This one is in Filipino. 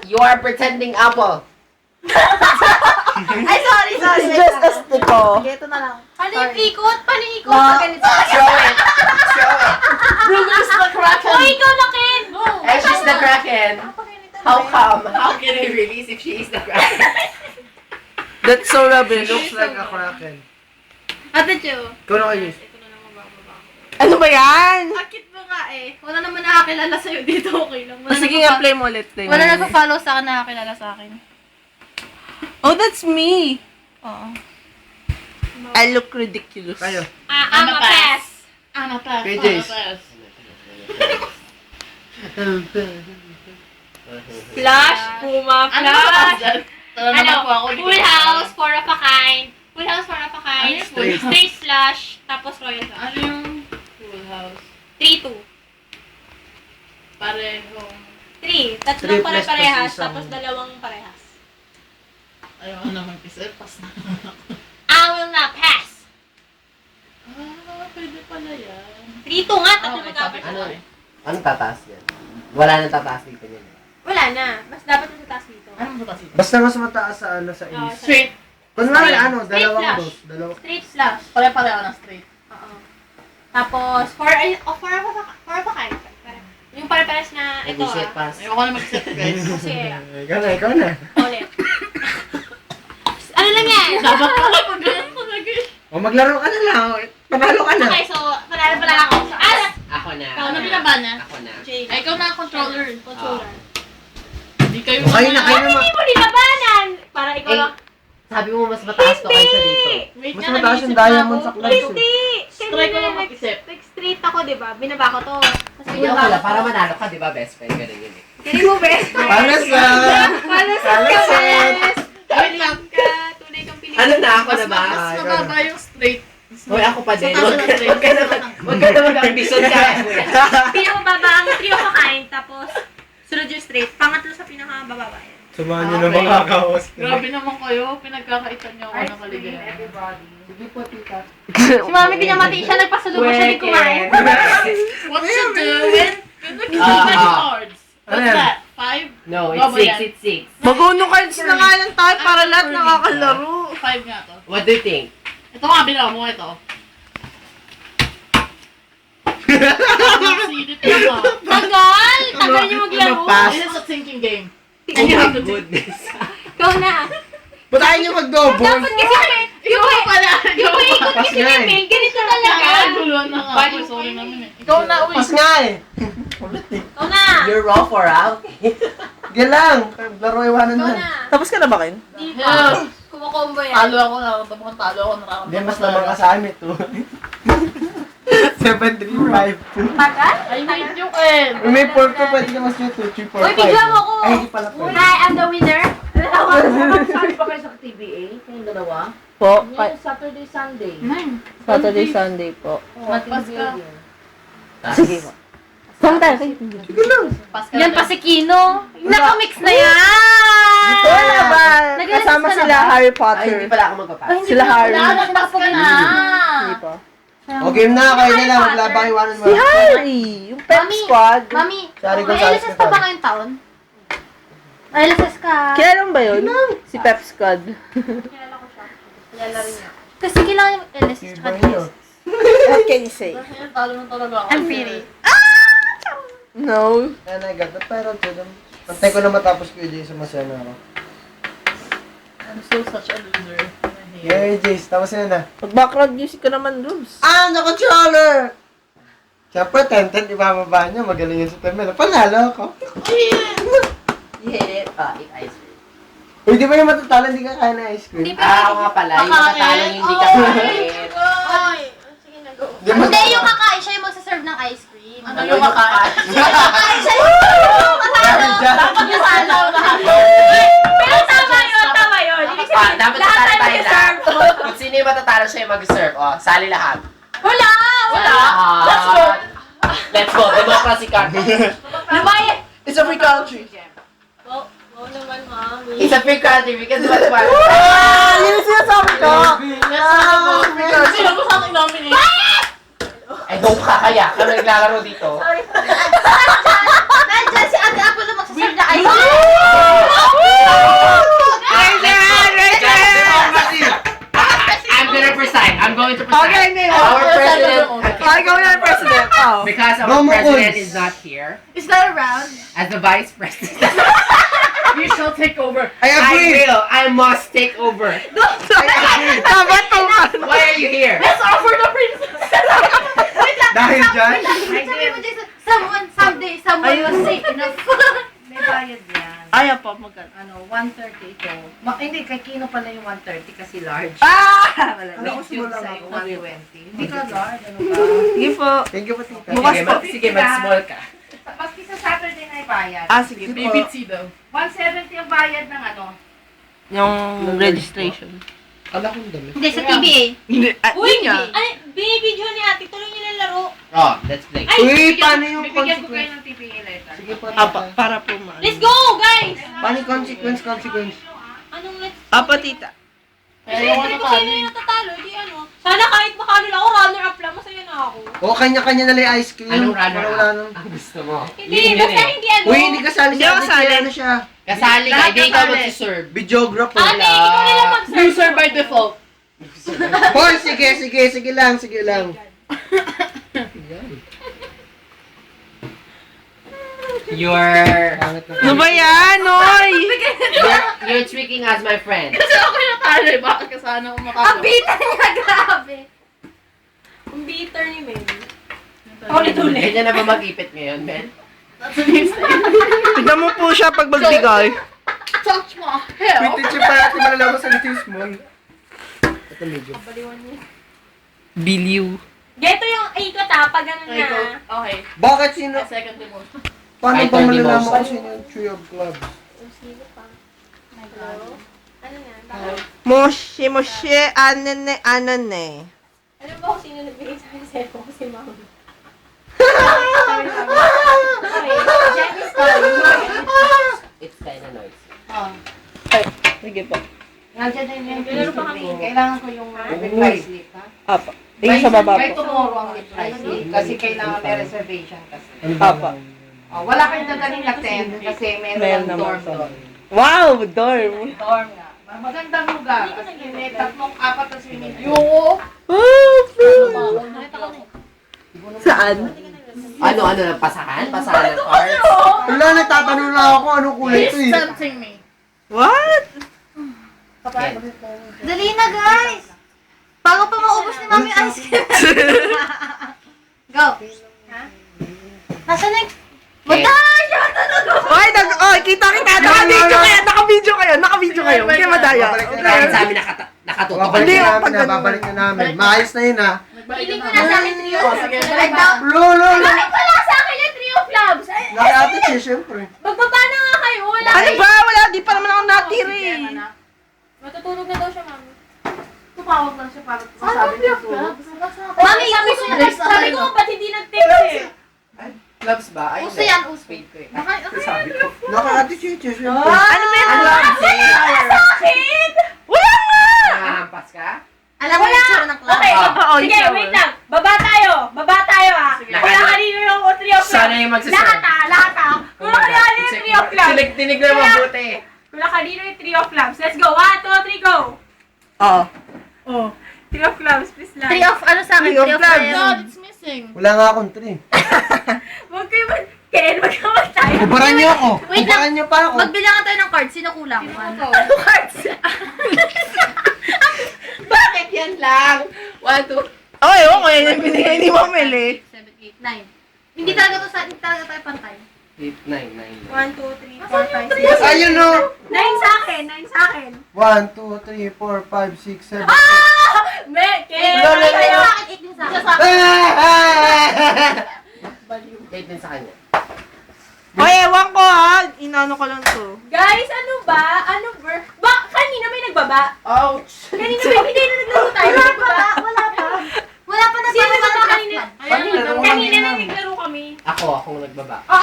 You are pretending apple. Ay, sorry. It's just a sticker. Sige, ito na lang. Paano yung ikot? Paano yung ikot? No. Ganito. Show it. Show it. Bruce the Kraken. Oh, ikaw na, Ken! And she's the Kraken. How come? How can I release if she is the Kraken? That's so rubbish. Looks like a Kraken. Ate Jo. Ikaw na kayo. Ito na lang mabababa ko. Ano ba yan? Akit mo nga eh. Wala naman nakakilala sa'yo dito. Okay lang. Sige nga, play mo ulit. Play mo Wala ulit. nagpa-follow sa akin, nakakilala sa akin. Oh, that's me. Oo. I look ridiculous. Kayo. I'm a pass. Kay Jace. Flash, Puma, Flash. Ano po ako? Full House, Four of a Kind. Full House, Four of a Kind. Straight. Straight Slash, tapos Royal Flush. Ano yung full house? 3-2. Pareho. 3. Tatlong 3 plus pare-parehas, isang- tapos dalawang parehas. Ayaw na mag-isip. Pas na. I will not pass. Pwede pala yan. 3-2 nga, tatlo Okay, magkapit. Ano? Anong tataas yan? Wala nang tataas dito yan. Wala na. Mas dapat yung taas dito. Ano mo kasi? Basta mas mataas sa ano sa Oh, is. Straight. Kunwari Straight. ano, Straight dalawang flush. dos. Dalawang. Straight slash. Pare-pareho na straight. Oo. Tapos, four of a kind. Yung pare-pares na ito Nag-isip pass. Ayoko na mag-isip, guys. Kasi, Ikaw na. ulit. Ano lang yan? Dapat pala pag ganun ko lagi. O maglaro ka na lang. Panalo ka na. Okay, so, panalo pala ako. Ako na. Ikaw na binaban na. Ako na. Jake. Ay, ikaw na ang controller. Controller. Hindi kayo O, kayo na, kayo na. Hindi mo nilabanan! Para ikaw Eh, lang. sabi mo mas mataas to kaysa dito. Wait Mas nga, mataas nag-iisip yung na diamond ako. sa clubs. Hindi! Try ko lang mag-isip. Nag-straight ako, di ba? Binaba ko to. Tapos Hindi ako pala, para manalo ka, di ba, best friend? Ganun yun eh. Kaya mo, best friend. Palasad! Palasad ka, best! Wait lang. Ka, tunay kang Pilipino. Ano na ako na ba? Ah, ikaw Mababa na. yung straight. Hoy, ako pa din. Sa taas na straight. Huwag ka na mag-ambisyon ka. Pinakamababa ang trio of a kind, tapos sunod yung straight. Pangatlo sa pinakamababa yan. Samahan nyo na mga kaos. Grabe naman kayo. Pinagkakaitan niyo ako ng kaligaya. Si Mami pinamati siya, nagpasalubong siya, di kumain. What you doing? Look at Ah, the cards. Ano What's yan? that? 5? No, Baba yan. it's 6. Mag-uno cards na nga lang tayo para lahat nakakalaro. 5 nga to. What do you think? Ito nga, bilang mo ito. Silip lang mo. Tagal! Tagal niyo maglaro. Pass. This is a thinking game. Oh my goodness. Ikaw na. Ba't ayaw nyo mag-double? Dapat kasi Ikaw pa pala. yung paikot Pass kasi nga ni eh. Mel, ganito talaga. Guluhan na nga ako. Sorry namin eh. Ikaw na, uy. Pas nga eh. Ulit eh. Ikaw na. You're raw for out. Sige lang. Laro iwanan Ikaw na. na. Tapos ka na ba, Ken? Di pa. Kumukombo yan. Talo ako, nararamdaman ko talo ako, nararamdaman Hindi, ko mas naman ka sa amin ito. 7-3-5. Tagal? Ay, wait yung Ken. May 4 ka, pwede ka mas yung 2, 3, 4, 5. Uy, bigyan mo ko. Ay, hindi pala pwede. Hi, I'm the winner. Sorry pa kayo sa TBA, kayong dalawa. Po. Ngayon, Saturday, Sunday. Saturday, Sunday po. Matpas ka. Sige po. Saan tayo? Sige lang. Pas ka Yan na pa si Kino. Nakamix na yan. Wala ba? Nag-alas Kasama ka na sila ba? Harry Ay, Potter. hindi pala ako magpapas. Sila Harry. Nagpas ka na. Hindi po. O, game na. Kayo na lang. Maglabang iwanan mo. Si Harry! Yung pep Mami. squad. Mami, Sorry, may Gonzales LSS ka pa pa. ba kayong taon? May LSS ka. Kilala mo ba yun? Si pep squad. Kilala ko siya. Kilala rin niya. Kasi kailangan yung LSS Iba ka yun. What can you say? Kasi talo na talaga ako. I'm pretty. No. And I got the parent to them. Antay ko na matapos ko yung Jason Masena ako. I'm so such a loser. Yay, Jace. Tapos na na. Pag background music ko naman, Rubes. Ah, na controller! Siyempre, 10-10, ibababa niya. Magaling yun sa Temel. Panalo ako. Yeah, eat ice cream. Uy, di ba yung matatalo, hindi ka kaya na ice cream? Ah, ako nga pala. Yung matatalo hindi ka kain. Oy! Sige na, go. Di ba- Hindi, yung kakain siya yung magsaserve ng ice cream. Ano yung makain? Kakain siya yung kasalo. Dapat nasalaw lahat. Pero tama yun. Ibig sabihin, Dapat lahat tatalo tayo tayo lahat. mag-serve. Kung sino yung matatalo siya yung mag-serve. O, sali lahat. Wala! Let's go. Let's go. Democracy card. Lumayas! It's a free country. Oo naman, Mami. It's a free country because what's one? Ah! Yun yung sinasabi ko! Sino ko sa ating nominate? Ay, go ka kaya. Kami naglalaro dito. Sorry. Nandiyan si Ate Apple na magsaserve na ice cream. Because our Momo president Cons. is not here, Is that around? as the vice president, you shall take over. I agree. I must take over. Dapat tuman. Why are you here? Let's offer the princess. Dahil dyan, Sabi mo, Jason, someday, someone was safe enough. May bayad yan. Ay, pa, magkano? Ano, 130 ito. Hindi, kay Kino pala yung 130 kasi large. Ah! Wala. Medium Wala. sa'yo, 120. Hindi ka large, ano ka? Sige po. thank you po, tita. Bukas Sige, po. sige, mag-small ka. Maski sa Saturday na bayad. Ah, sige po. BBC daw. 170 ang bayad ng ano. Yung registration. Kala ko dami. Hindi, sa TBA. Hindi. Uy, Yun nga. binibidyo ni ate, tuloy niyo lang laro. Oh, let's play. Ay, Uy, paano yung Bibigyan ko kayo consequence? ng TPA later. Sige po, Apa, tita. para po man. Let's go, guys! Paano yung consequence? Anong let's Apa, tita. Siyempre, kung sino yung natatalo, di ano. Sana kahit makalo lang ako, runner-up lang, masaya na ako. O, kanya-kanya na lang yung ice cream. Anong Para runner wala up? nang... Ang gusto mo? Hindi, Yun basta eh. hindi ano. Uy, hindi kasali Hindi sa ako atin. kasali. Ano siya? Kasali ka, Lahat hindi ikaw kasali. mag-serve. Videographer. Ate, ikaw na lang mag-serve. User by default. Hoy, sige lang. You're Ano ba yan, Noy? you're tricking us, my friend. Kasi ako yung natalo eh. Bakit ka sana Ang umakalo? bitter niya, grabe. Ang bitter ni Mel. Ulit-ulit. Ganyan na ba mag-ipit ngayon, Ben? Tignan mo po siya pag magbigay. Touch mo. May Hell. teacher pa natin malalaman sa little small. Ito medyo. Baliwan niya. Biliw. Geto yung ikot ha, pag ano Ay, go. na. Okay. Bakit sino? Second mo. Paano Ay, ba third malalaman emotion. kung sino yung tree of clubs? Sino pa? Hello? Ano yan? Moshi, anane. Ano ba kung sino nagbigay sa akin sa cellphone ko si Mama? Okay, Jenny's story. It's kinda noisy. Sige po. Nandiyan na yung Lalo pa kami. Kailangan ko yung reply slip, ha? Apa. Tingin sa baba By po. tomorrow ang reply slip. Kasi kailangan may reservation kasi. Ano ba? Apa. Oh, wala kayong dadaling na tent kasi meron Meron ng naman dorm sa- doon. Wow, dorm. Dorm nga. Magandang lugar. As in, may tatlong, apat na swimming pool. Yung Saan? Ano, pasahan? Pasahan ng cards? Wala, nagtatanong lang ako anong kulay ito He's eh. tempting me. What? Dali na, guys! Bago pa maubos ni Mami yung ice cream. Go! Ha? Nasaan na yung... Madaya! Oy, kita. Naka-video kayo. Kaya madaya. Dahil sa amin nakatutok. Babalik Hindi, na namin pag na, ganun. babalik na namin. Maayos na yun ha. Feeling ko na sa akin trio. Oh, sige. Red down. Lolo! Bakit wala sa akin yung trio clubs? Laki ate siya, syempre. Magbaba na nga kayo. Wala. Ano ba? Wala, di pa naman ako natira eh. Matutulog na daw siya, Mami. Tumawag lang siya para Ano masabi trio ko. clubs? Mami, sabi ko ba't hindi nag-text eh? Clubs ba? Ay, Uso yan, uso. Wait ko eh. Sabi ko. Laki ate siya, syempre. Ano ba yan? Ano? sa akin! Wala nga! Nakahampas ka? Alam mo yung tsura ng club? Okay, Ah. yung Sige, shower. wait lang. Baba tayo ah. Wala kanino yung trio club. Sana yung magsaserve. Lahat ah. Wala kanino yung trio club. Tinig na mabuti. Wala kanino yung trio clubs. Let's go. 1, 2, 3, go. Oo. Oh. Trio clubs, please lang. Three of clubs. God, it's missing. Wala nga akong tree. Huwag kayo Ken, magkawag tayo. Kubaran niyo ako. Wait lang. Kubaran niyo pa ako. Magbilangan tayo ng cards. Sino kulang? Ano? Ano cards? Bakit yan lang? 1, 2. Okay, okay. Yung binigay ni Mamel eh. 7, 8, 9. Hindi talaga tayo pantay. 8, 9, 9. 1, 2, 3, 4, 5, 6. Ayun no. 9 sa akin. 1, 2, 3, 4, 5, 6, 7. Ken! Lolo, Ay, lolo. sa akin, 8 din sa akin. 8 din sa kanya. Oy, ewan ko ha. Inano ko lang to. Guys, ano ba? Kanina may nagbaba. Ouch! Kanina may hindi na naglaro tayo. Wala pa. Wala pa na. Sino nagbaba kanina? Kanina, Kanina na naglaro kami. Akong nagbaba.